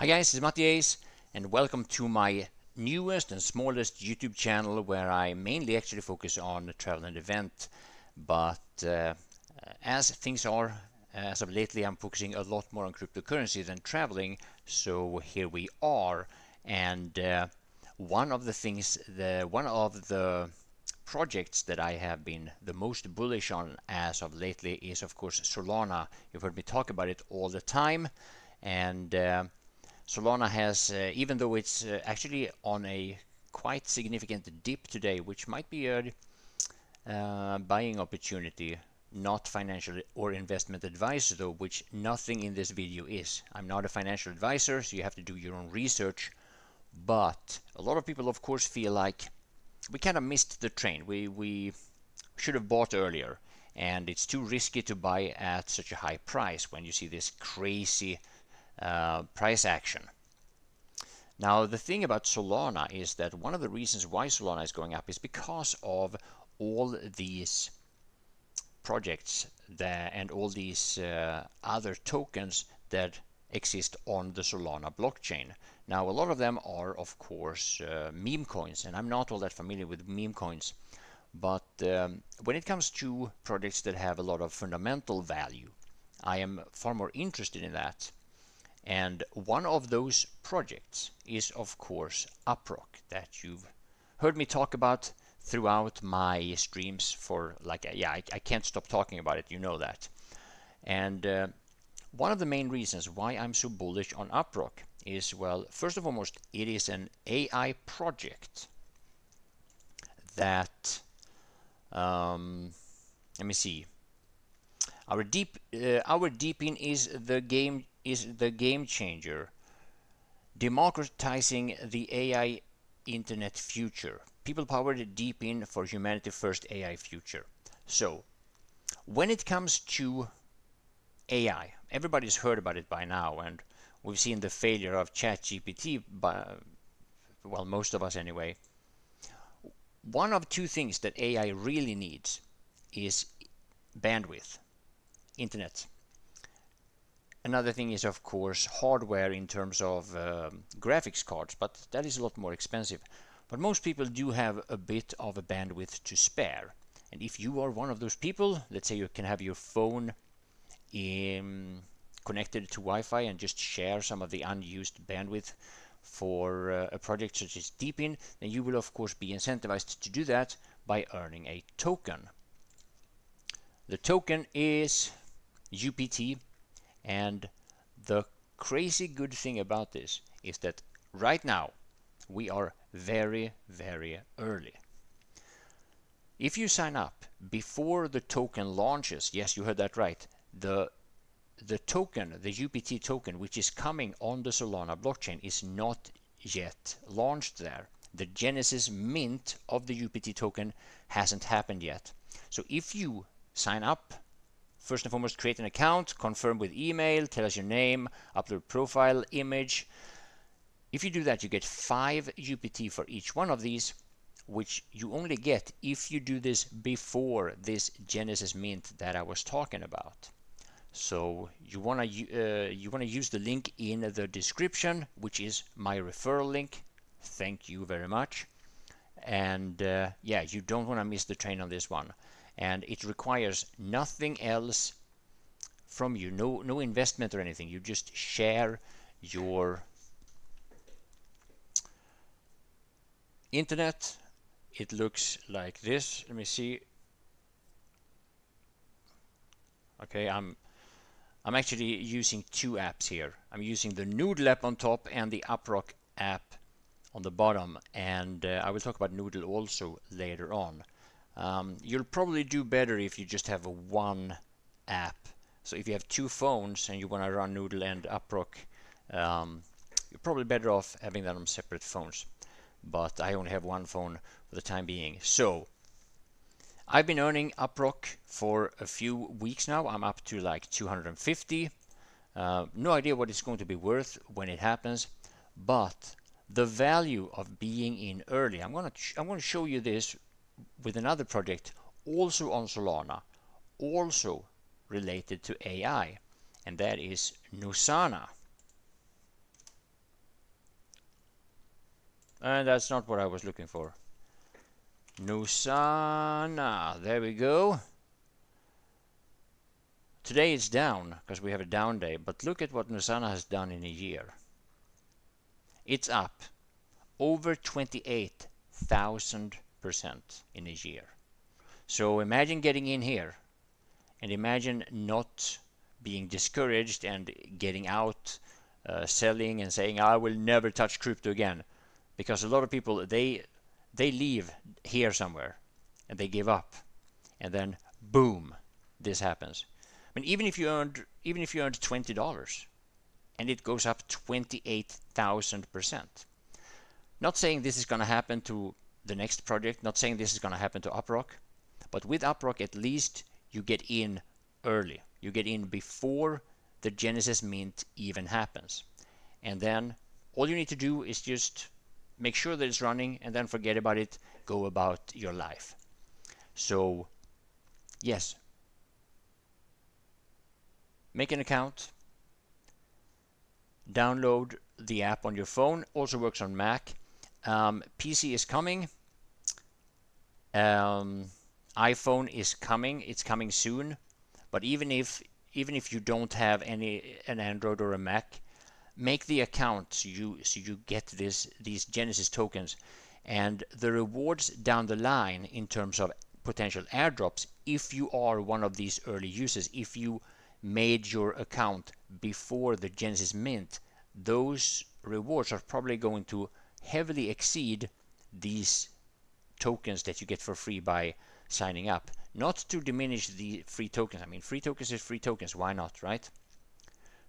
Hi guys, it's Mattias and welcome to my newest and smallest YouTube channel where I mainly actually focus on travel and event. But as things are, as of lately, I'm focusing a lot more on cryptocurrency than traveling. So here we are. And one of the projects that I have been the most bullish on as of lately is of course Solana. You've heard me talk about it all the time. And Solana has, even though it's actually on a quite significant dip today, which might be a buying opportunity, not financial or investment advice though, which nothing in this video is. I'm not a financial advisor, so you have to do your own research. But a lot of people, of course, feel like we kind of missed the train. We should have bought earlier, and it's too risky to buy at such a high price when you see this crazy price action. Now, the thing about Solana is that one of the reasons why Solana is going up is because of all these projects and all these other tokens that exist on the Solana blockchain. Now, a lot of them are, of course, meme coins, and I'm not all that familiar with meme coins. But when it comes to projects that have a lot of fundamental value, I am far more interested in that. And one of those projects is, of course, Uprock, that you've heard me talk about throughout my streams for I can't stop talking about it, you know that. And one of the main reasons why I'm so bullish on Uprock is, well, first and foremost, it is an AI project that, let me see, our deepin is the game changer, democratizing the AI internet future. People powered deepin for humanity first AI future. So, when it comes to AI, everybody's heard about it by now, and we've seen the failure of ChatGPT, well, most of us anyway. One of two things that AI really needs is bandwidth, internet. Another thing is, of course, hardware in terms of graphics cards, but that is a lot more expensive. But most people do have a bit of a bandwidth to spare. And if you are one of those people, let's say you can have your phone connected to Wi-Fi and just share some of the unused bandwidth for a project such as deepin, then you will of course be incentivized to do that by earning a token. The token is UPT. And the crazy good thing about this is that right now we are very, very early. If you sign up before the token launches, yes, you heard that right, the token, the UPT token, which is coming on the Solana blockchain, is not yet launched there. The genesis mint of the UPT token hasn't happened yet. So if you sign up, first and foremost, create an account, confirm with email, tell us your name, upload profile image. If you do that, you get 5 UPT for each one of these, which you only get if you do this before this Genesis mint that I was talking about. So you wanna use the link in the description, which is my referral link. Thank you very much. And yeah, you don't want to miss the train on this one. And it requires nothing else from you, no investment or anything. You just share your internet. It looks like this. Let me see. Okay, I'm actually using two apps here. I'm using the Noodle app on top and the Uprock app on the bottom, and I will talk about Noodle also later on. You'll probably do better if you just have one app. So if you have two phones and you want to run Noodle and Uprock, you're probably better off having that on separate phones. But I only have one phone for the time being. So I've been earning Uprock for a few weeks now. I'm up to like 250. No idea what it's going to be worth when it happens, but the value of being in early. I'm going to show you this with another project also on Solana, also related to AI, and that is Nosana. And that's not what I was looking for. Nosana, there we go. Today it's down because we have a down day, but look at what Nosana has done in a year. It's up over 28,000% in a year. So imagine getting in here and imagine not being discouraged and getting out, selling and saying, I will never touch crypto again. Because a lot of people, they leave here somewhere and they give up. And then boom, this happens. I mean, even if you earned $20 and it goes up 28,000%. Not saying this is going to happen to the next project, not saying this is going to happen to Uprock, but with Uprock at least you get in early. You get in before the Genesis mint even happens. And then all you need to do is just make sure that it's running and then forget about it, go about your life. So yes, make an account, download the app on your phone, also works on Mac. PC is coming, iPhone is coming, it's coming soon, but even if you don't have an Android or a Mac, make the account so you get these Genesis tokens, and the rewards down the line in terms of potential airdrops, if you are one of these early users, if you made your account before the Genesis mint, those rewards are probably going to heavily exceed these tokens that you get for free by signing up. Not to diminish the free tokens. I mean, free tokens is free tokens. Why not, right?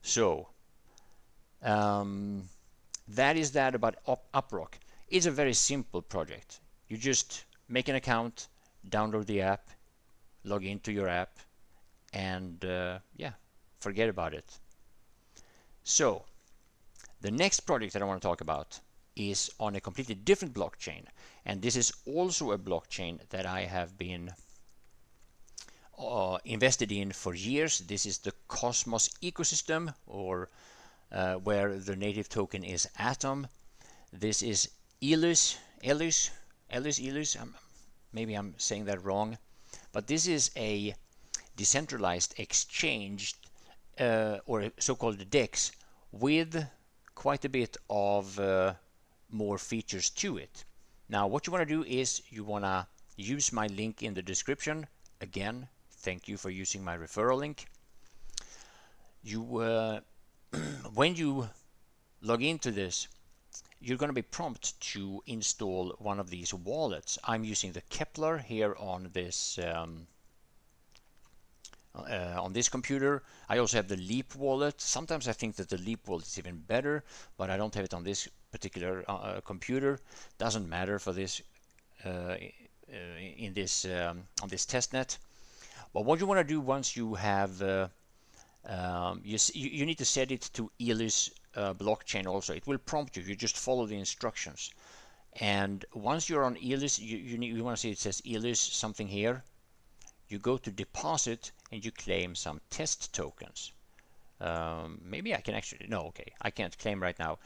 So that is that about Uprock. It's a very simple project. You just make an account, download the app, log into your app, and yeah, forget about it. So the next project that I want to talk about is on a completely different blockchain, and this is also a blockchain that I have been invested in for years. This is the Cosmos ecosystem, or where the native token is Atom. This is ELYS. Maybe I'm saying that wrong, but this is a decentralized exchange, or a so-called DEX, with quite a bit of more features to it. Now what you want to do is you want to use my link in the description. Again, thank you for using my referral link. You when you log into this, you're going to be prompted to install one of these wallets. I'm using the Kepler here on this computer. I also have the Leap wallet. Sometimes I think that the Leap wallet is even better, but I don't have it on this particular computer. Doesn't matter for this in this on this testnet. But what you want to do once you have you need to set it to ELYS blockchain also. It will prompt you. You just follow the instructions. And once you're on ELYS, you want to see it says ELYS something here. You go to deposit and you claim some test tokens. Maybe I can actually, no, okay, I can't claim right now.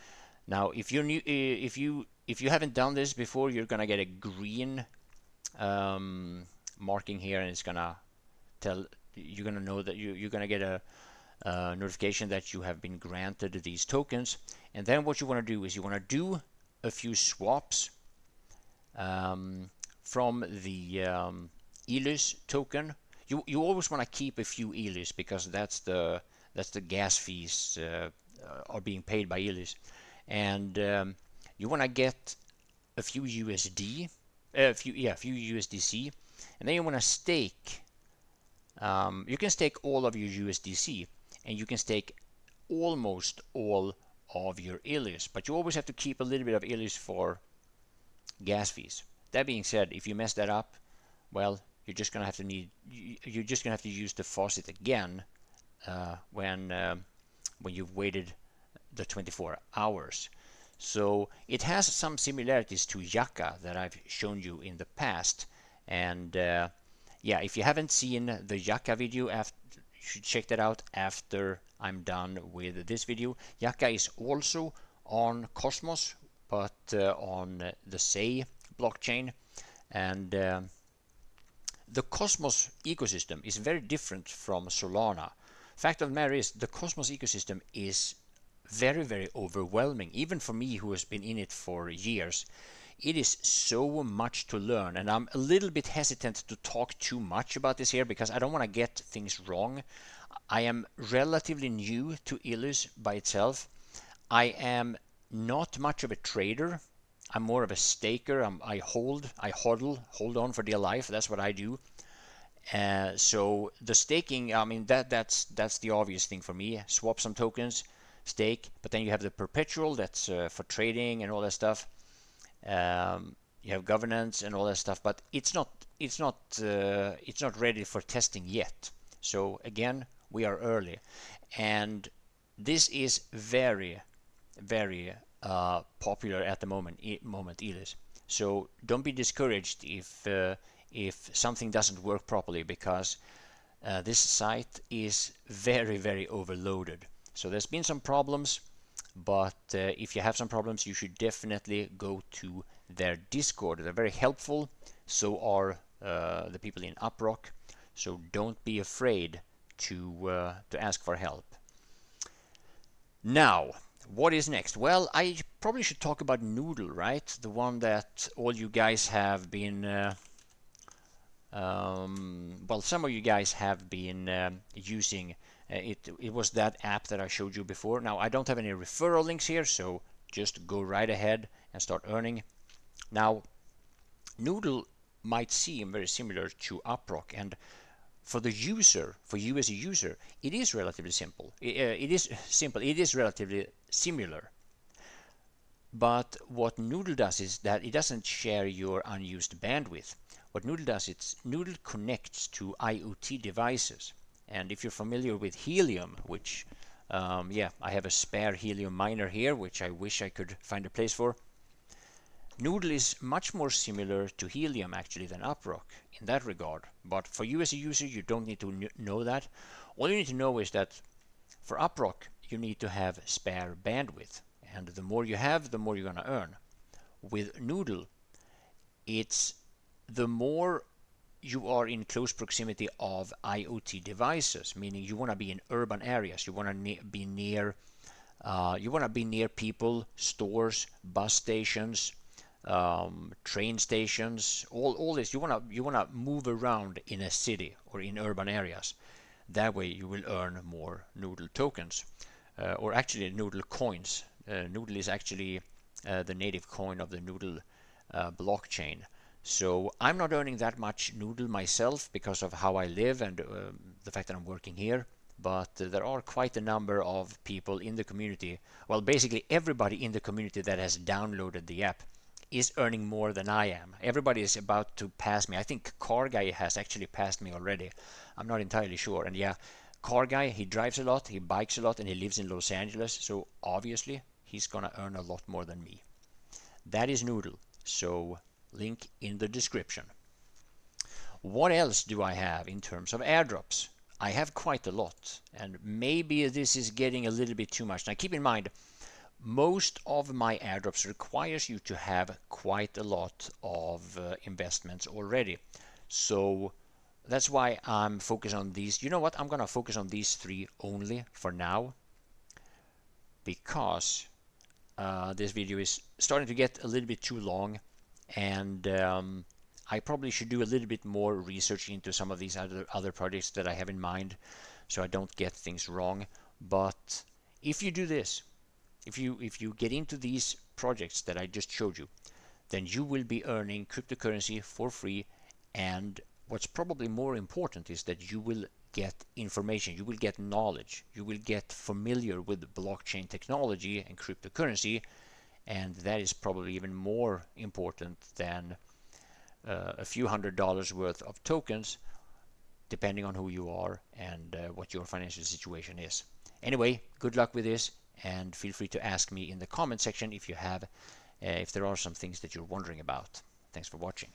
Now, if you're new, if you haven't done this before, you're gonna get a green marking here, and it's gonna tell you're gonna know that you're gonna get a notification that you have been granted these tokens. And then what you want to do is you want to do a few swaps from the ELYS token. You always want to keep a few ELYS because that's the gas fees are being paid by ELYS, and you want to get a few USD, a few USDC, and then you want to stake. You can stake all of your USDC, and you can stake almost all of your ELYS, but you always have to keep a little bit of ELYS for gas fees. That being said, if you mess that up, well, you're just gonna have to use the faucet again when you've waited the 24 hours. So it has some similarities to Yucca that I've shown you in the past, and yeah, if you haven't seen the Yucca video, you should check that out after I'm done with this video. Yucca is also on Cosmos, but on the Sei blockchain. And the Cosmos ecosystem is very different from Solana. Fact of the matter is, the Cosmos ecosystem is very, very overwhelming, even for me who has been in it for years. It is so much to learn, and I'm a little bit hesitant to talk too much about this here because I don't want to get things wrong. I am relatively new to ELYS by itself. I am not much of a trader. I'm more of a staker. I hodl, hold on for dear life. That's what I do. So the staking, I mean, that's the obvious thing for me. Swap some tokens, stake, but then you have the perpetual that's for trading and all that stuff. You have governance and all that stuff, but it's not ready for testing yet. So again, we are early, and this is very, very popular at the moment. ELYS. So don't be discouraged if something doesn't work properly, because this site is very, very overloaded. So there's been some problems, but if you have some problems, you should definitely go to their Discord. They're very helpful. So are the people in Uprock. So don't be afraid to ask for help. Now, what is next? Well, I probably should talk about Noodle, right? The one that all you guys have been, well, some of you guys have been using. It was that app that I showed you before. Now, I don't have any referral links here, so just go right ahead and start earning. Now, Noodle might seem very similar to Uprock, and for the user, for you as a user, it is relatively simple. It is simple. It is relatively similar. But what Noodle does is that it doesn't share your unused bandwidth. What Noodle does is Noodle connects to IoT devices. And if you're familiar with Helium, which, yeah, I have a spare Helium miner here, which I wish I could find a place for. Noodle is much more similar to Helium actually than Uprock in that regard. But for you as a user, you don't need to know that. All you need to know is that for Uprock, you need to have spare bandwidth. And the more you have, the more you're going to earn. With Noodle, it's the more you are in close proximity of IoT devices, meaning you want to be in urban areas. You want to be near people, stores, bus stations, train stations, all this. You wanna move around in a city or in urban areas. That way you will earn more Noodle tokens, or actually Noodle coins. Noodle is actually the native coin of the Noodle blockchain. So I'm not earning that much Noodle myself because of how I live and the fact that I'm working here. But there are quite a number of people in the community. Well, basically everybody in the community that has downloaded the app is earning more than I am. Everybody is about to pass me. I think Car Guy has actually passed me already. I'm not entirely sure. And yeah, Car Guy, he drives a lot, he bikes a lot, and he lives in Los Angeles. So obviously he's gonna earn a lot more than me. That is Noodle. So link in the description. What else do I have in terms of airdrops? I have quite a lot, and maybe this is getting a little bit too much. Now keep in mind, most of my airdrops requires you to have quite a lot of investments already. So that's why I'm focused on these. You know what? I'm gonna focus on these three only for now, because this video is starting to get a little bit too long, and I probably should do a little bit more research into some of these other projects that I have in mind, so I don't get things wrong. But if you do this, if you get into these projects that I just showed you, then you will be earning cryptocurrency for free. And what's probably more important is that you will get information, you will get knowledge, you will get familiar with blockchain technology and cryptocurrency, and that is probably even more important than a few $100s worth of tokens, depending on who you are and what your financial situation is. Anyway, good luck with this, and feel free to ask me in the comment section if there are some things that you're wondering about. Thanks for watching.